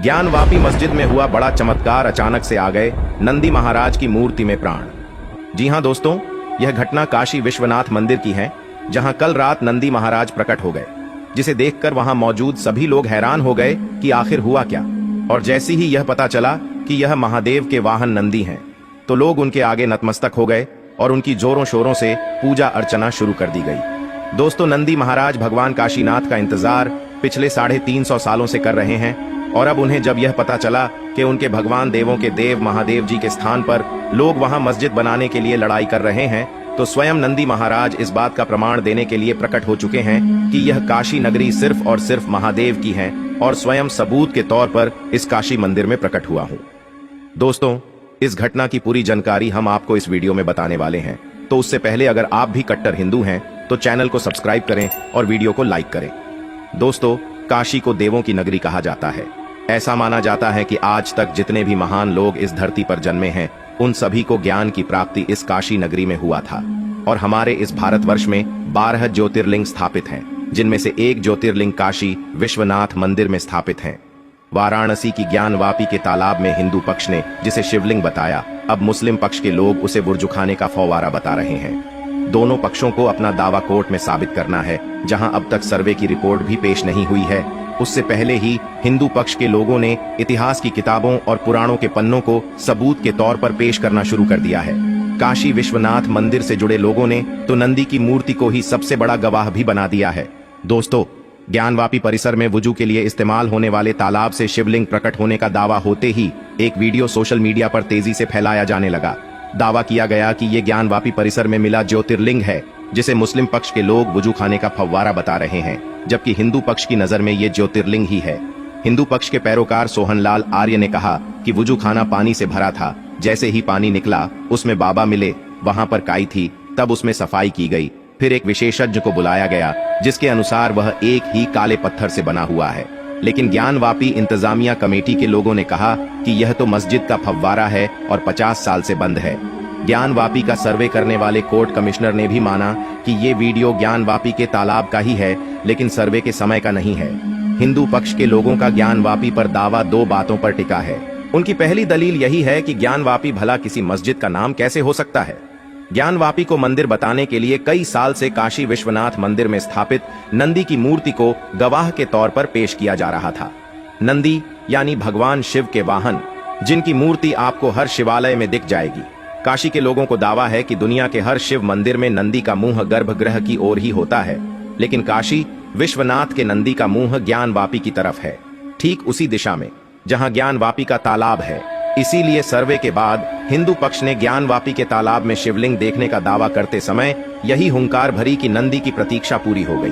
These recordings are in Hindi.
ज्ञानवापी मस्जिद में हुआ बड़ा चमत्कार। अचानक से आ गए नंदी महाराज की मूर्ति में प्राण। जी हां दोस्तों, यह घटना काशी विश्वनाथ मंदिर की है, जहां कल रात नंदी महाराज प्रकट हो गए, जिसे देखकर वहां मौजूद सभी लोग हैरान हो गए कि आखिर हुआ क्या। और जैसे ही यह पता चला कि यह महादेव के वाहन नंदी हैं, तो लोग उनके आगे नतमस्तक हो गए और उनकी जोरों शोरों से पूजा अर्चना शुरू कर दी गई। दोस्तों, नंदी महाराज भगवान काशीनाथ का इंतजार पिछले 350 सालों से कर रहे हैं, और अब उन्हें जब यह पता चला कि उनके भगवान देवों के देव महादेव जी के स्थान पर लोग वहां मस्जिद बनाने के लिए लड़ाई कर रहे हैं, तो स्वयं नंदी महाराज इस बात का प्रमाण देने के लिए प्रकट हो चुके हैं कि यह काशी नगरी सिर्फ और सिर्फ महादेव की है, और स्वयं सबूत के तौर पर इस काशी मंदिर में प्रकट हुआ हूं। दोस्तों, इस घटना की पूरी जानकारी हम आपको इस वीडियो में बताने वाले हैं, तो उससे पहले अगर आप भी कट्टर हिंदू हैं तो चैनल को सब्सक्राइब करें और वीडियो को लाइक करें। दोस्तों, काशी को देवों की नगरी कहा जाता है। ऐसा माना जाता है कि आज तक जितने भी महान लोग इस धरती पर जन्मे हैं, उन सभी को ज्ञान की प्राप्ति इस काशी नगरी में हुआ था। और हमारे इस भारतवर्ष में 12 ज्योतिर्लिंग स्थापित हैं, जिनमें से एक ज्योतिर्लिंग काशी विश्वनाथ मंदिर में स्थापित है। वाराणसी की ज्ञानवापी के तालाब में हिंदू पक्ष ने जिसे शिवलिंग बताया, अब मुस्लिम पक्ष के लोग उसे बुर्जुखाने का फव्वारा बता रहे हैं। दोनों पक्षों को अपना दावा कोर्ट में साबित करना है, जहां अब तक सर्वे की रिपोर्ट भी पेश नहीं हुई है। उससे पहले ही हिंदू पक्ष के लोगों ने इतिहास की किताबों और पुराणों के पन्नों को सबूत के तौर पर पेश करना शुरू कर दिया है। काशी विश्वनाथ मंदिर से जुड़े लोगों ने तो नंदी की मूर्ति को ही सबसे बड़ा गवाह भी बना दिया है। दोस्तों, ज्ञानवापी परिसर में वुजू के लिए इस्तेमाल होने वाले तालाब से शिवलिंग प्रकट होने का दावा होते ही एक वीडियो सोशल मीडिया पर तेजी से फैलाया जाने लगा। दावा किया गया कि ये ज्ञानवापी परिसर में मिला ज्योतिर्लिंग है, जिसे मुस्लिम पक्ष के लोग वुजू खाने का फव्वारा बता रहे हैं, जबकि हिंदू पक्ष की नजर में ये ज्योतिर्लिंग ही है। हिंदू पक्ष के पैरोकार सोहनलाल आर्य ने कहा कि वुजू खाना पानी से भरा था, जैसे ही पानी निकला उसमें बाबा मिले, वहां पर काई थी, तब उसमें सफाई की गई, फिर एक विशेषज्ञ को बुलाया गया, जिसके अनुसार वह एक ही काले पत्थर से बना हुआ है। लेकिन ज्ञानवापी इंतजामिया कमेटी के लोगों ने कहा कि यह तो मस्जिद का फव्वारा है और 50 साल से बंद है। ज्ञानवापी का सर्वे करने वाले कोर्ट कमिश्नर ने भी माना कि ये वीडियो ज्ञानवापी के तालाब का ही है, लेकिन सर्वे के समय का नहीं है। हिंदू पक्ष के लोगों का ज्ञानवापी पर दावा 2 बातों पर टिका है। उनकी पहली दलील यही है कि ज्ञानवापी भला किसी मस्जिद का नाम कैसे हो सकता है। ज्ञानवापी को मंदिर बताने के लिए कई साल से काशी विश्वनाथ मंदिर में स्थापित नंदी की मूर्ति को गवाह के तौर पर पेश किया जा रहा था। नंदी यानी भगवान शिव के वाहन, जिनकी मूर्ति आपको हर शिवालय में दिख जाएगी। काशी के लोगों को दावा है कि दुनिया के हर शिव मंदिर में नंदी का मुंह गर्भगृह की ओर ही होता है, लेकिन काशी विश्वनाथ के नंदी का मुंह ज्ञानवापी की तरफ है, ठीक उसी दिशा में जहां ज्ञानवापी का तालाब है। इसीलिए सर्वे के बाद हिंदू पक्ष ने ज्ञानवापी के तालाब में शिवलिंग देखने का दावा करते समय यही हुंकार भरी कि नंदी की प्रतीक्षा पूरी हो गई।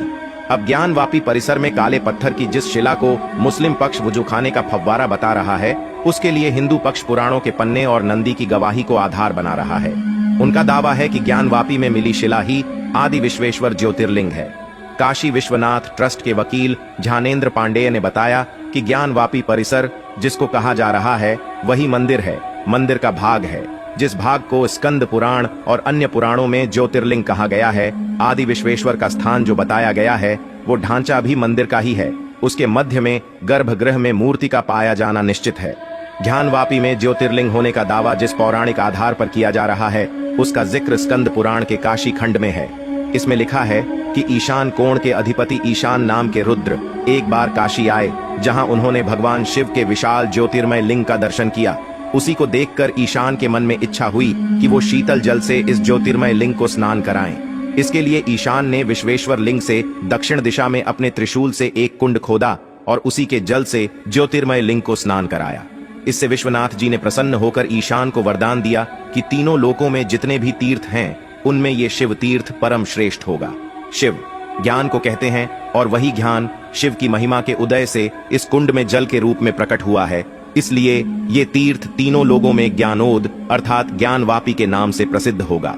अब ज्ञानवापी परिसर में काले पत्थर की जिस शिला को मुस्लिम पक्ष वुजूखाने का फव्वारा बता रहा है, उसके लिए हिंदू पक्ष पुराणों के पन्ने और नंदी की गवाही को आधार बना रहा है। उनका दावा है कि ज्ञानवापी में मिली शिला ही आदि विश्वेश्वर ज्योतिर्लिंग है। काशी विश्वनाथ ट्रस्ट के वकील ज्ञानेंद्र पांडेय ने बताया कि ज्ञानवापी परिसर जिसको कहा जा रहा है वही मंदिर है, मंदिर का भाग है, जिस भाग को स्कंद पुराण और अन्य पुराणों में ज्योतिर्लिंग कहा गया है। आदि विश्वेश्वर का स्थान जो बताया गया है, वो ढांचा भी मंदिर का ही है। उसके मध्य में गर्भगृह में मूर्ति का पाया जाना निश्चित है। ज्ञानवापी में ज्योतिर्लिंग होने का दावा जिस पौराणिक आधार पर किया जा रहा है, उसका जिक्र स्कंद पुराण के काशी खंड में है। इसमें लिखा है कि ईशान कोण के अधिपति ईशान नाम के रुद्र एक बार काशी आए, जहां उन्होंने भगवान शिव के विशाल ज्योतिर्मय लिंग का दर्शन किया। उसी को देखकर ईशान के मन में इच्छा हुई कि वो शीतल जल से इस ज्योतिर्मय लिंग को स्नान कराएं। इसके लिए ईशान ने विश्वेश्वर लिंग से दक्षिण दिशा में अपने त्रिशूल से एक कुंड खोदा और उसी के जल से ज्योतिर्मय लिंग को स्नान कराया। इससे विश्वनाथ जी ने प्रसन्न होकर ईशान को वरदान दिया कि तीनों लोकों में जितने भी तीर्थ हैं, उनमें ये शिव तीर्थ परम श्रेष्ठ होगा। शिव ज्ञान को कहते हैं, और वही ज्ञान शिव की महिमा के उदय से इस कुंड में जल के रूप में प्रकट हुआ है। इसलिए ये तीर्थ तीनों लोगों में ज्ञानोद अर्थात ज्ञानवापी के नाम से प्रसिद्ध होगा।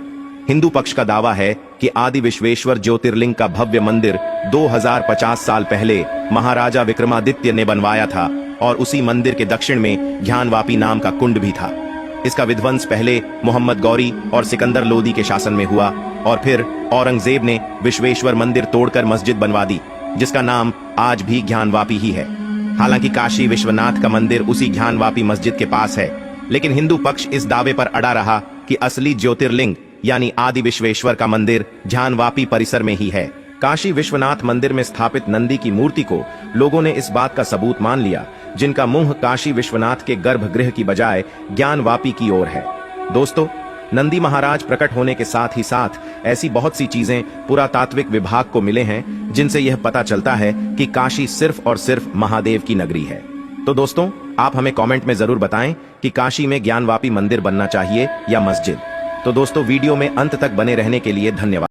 हिंदू पक्ष का दावा है कि आदि विश्वेश्वर ज्योतिर्लिंग का भव्य मंदिर 2050 साल पहले महाराजा विक्रमादित्य ने बनवाया था, और उसी मंदिर के दक्षिण में ज्ञानवापी नाम का कुंड भी था। इसका विध्वंस पहले मोहम्मद गौरी और सिकंदर लोदी के शासन में हुआ, और फिर औरंगजेब ने विश्वेश्वर मंदिर तोड़कर मस्जिद बनवा दी, जिसका नाम आज भी ज्ञानवापी ही है। हालांकि काशी विश्वनाथ का मंदिर उसी ज्ञानवापी मस्जिद के पास है, लेकिन हिंदू पक्ष इस दावे पर अड़ा रहा कि असली ज्योतिर्लिंग यानी आदि विश्वेश्वर का मंदिर ज्ञानवापी परिसर में ही है। काशी विश्वनाथ मंदिर में स्थापित नंदी की मूर्ति को लोगों ने इस बात का सबूत मान लिया, जिनका मुंह काशी विश्वनाथ के गर्भगृह की बजाय ज्ञानवापी की ओर है। दोस्तों, नंदी महाराज प्रकट होने के साथ ही साथ ऐसी बहुत सी चीजें पुरातात्विक विभाग को मिले हैं जिनसे यह पता चलता है कि काशी सिर्फ और सिर्फ महादेव की नगरी है। तो दोस्तों, आप हमें कमेंट में जरूर बताएं कि काशी में ज्ञानवापी मंदिर बनना चाहिए या मस्जिद। तो दोस्तों, वीडियो में अंत तक बने रहने के लिए धन्यवाद।